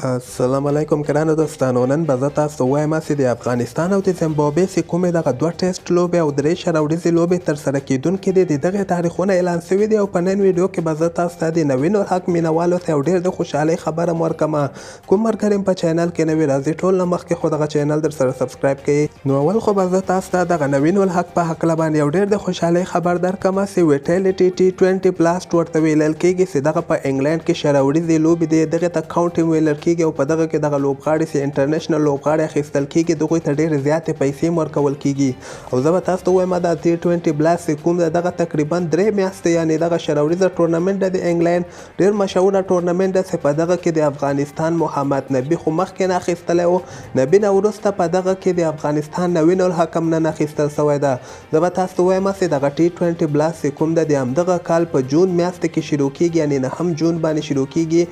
السلام علیکم ګرانو دوستانو. نن به زه تاسو ته وایم چې د افغانستان او د زیمبابوې چې کومې دغه دوه ټیسټ لوبې او درې شراوړیزې لوبې ترسره کیدونکې دي د دغې تاریخونه اعلان شوي دي او په نن ویډیو کې به زه تاسو ته د نوین الحق مینوالو ته یو ډېر د خوشحالۍ خبره م ورکړم. کوم ملګري په چینل کې نوي راځي ټول نه مخکې خو دغه چینل در سره سبسکرایب کړئ. نو اول خو به زه تاسو ته دغه نوین الحق په هکله باندې یو ډېر د خوشحالۍ خبر درکړم چې ویټیلیټي T20 بلاست ورته ویلل کېږي چې دغه په انګلند کې شراوړیزې لوبې دي. دغې ته کاونټ ویلل کېږي او په دغه کې دغه لوبغاړي چې انټرنیشنل لوبغاړي اخیستل کېږي دغوی ته ډېرې زیاتې پیسې ورکول کېږي. او زه به تاسو ته وایم دا T20 بلاست چې کوم دی دغه تقریبا 3 میاشتې یعنې دغه شراوړیزه ټورنمنټ ده د انګلند، ډېر مشهوره ټورنمنټ ده چې په دغه کې د افغانستان محمد نبي خو مخکې نه اخیستلی و، نبي نه وروسته په دغه کې د افغانستان نوین الحق هم نن اخیستل شوی ده. زه به تاسو ته وایم چې دغه T20 بلاست چې کوم ده د همدغه کال په جون میاشت کې شروع کېږي، یعنې 9 جون باندې شروع کېږي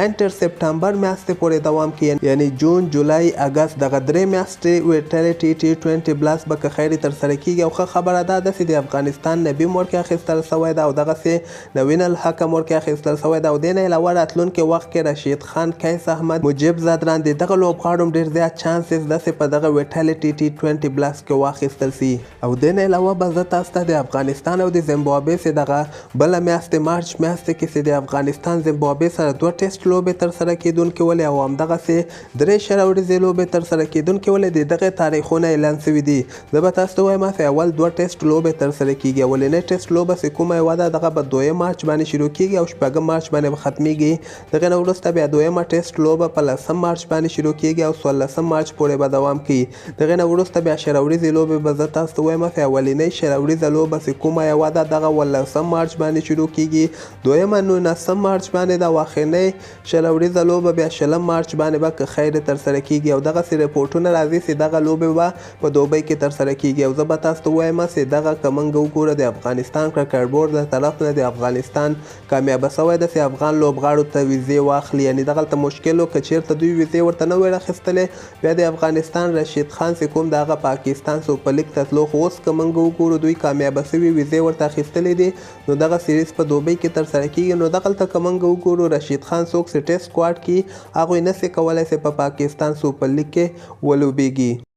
اند تر سپټمبر میاشتې پورې دوام کوي، یعنی جون، جولای، اګست دغه 3 میاشتې ویټیلیټي T20 بلاست به که خیر ترسره کېږي. او ښه خبره دا ده چې د افغانستان نبي مورکې اخیستل شوی ده او دغسې نوین الحق مورکې اخیستل شوی ده. او دې نه علاوه راتلونکي وخت کې رشید خان، قیس احمد، مجیب زادران د دغه لوبغاړو هم ډېر زیات چانسز ده چې په دغه ویټیلیټي T20 بلاست کې واخیستل شي. او دې نه علاوه به زه تاسو ته د افغانستان او د زیمبابوې چې دغه بله میاشتې مارچ میاشتې کې چې د افغانستان زیمبابوې سره 2 ټیسټ لوبې ترسره کېدونکې ولې او همدغسې 3 شراوړیزې لوبې ترسره کېدونکې ولې د دغې تاریخونه اعلان شوي دي. زه به تاسو ته وایم چې اول 2 ټیسټ لوبې ترسره کېږي. اولنۍ ټیسټ لوبه چې کومه یوه ده دغه به 2 مارچ باندې شروع کېږي او 4 مارچ باندې به ختمیږي. دغې نه وروسته بیا 2مه ټیسټ لوبه په 10 مارچ باندې شروع کېږي او 16 مارچ پورې به دوام کوي. دغې نه وروسته بیا شراوړیزې لوبې به زه تاسو ته وایم چې اولنۍ شراوړیزه لوبه چې کومه یوه ده دغه 18 مارچ باندې شروع کېږي، 2مه 19 مارچ باندې ده او اخرنۍ شراوړیزه لوبه بیا 20 مارچ باندې به که خیر ترسره کېږي. او دغسې رپورټونه راځي چې دغه لوبې به په دوبۍ کې ترسره کېږي. او زه به تاسو ته وایم چې دغه که موږ وګوره د افغانستان کرکټ بورډ د طرف نه د افغانستان کامیابه شوی ده چې افغان لوبغاړو ته ویزې واخلي، یعنې دغلته مشکل و که چېرته دوی ویزې ورته نه وی راخیستلې بیا د افغانستان رشید خان چې کوم د هغه پاکستان سوپر لیګ ته تلو، خو اوس که موږ وګورو دوی کامیابه شوي ویزې ورته اخیستلې دي نو دغه سیریز په دوبۍ کې ترسره کېږي. نو دغلته که موږ وګورو رشید خان څوک چې ټیسټ سکواډ کې هغوی نشي کولی چې په پاکستان سوپر لیګ کې ولوبېږي.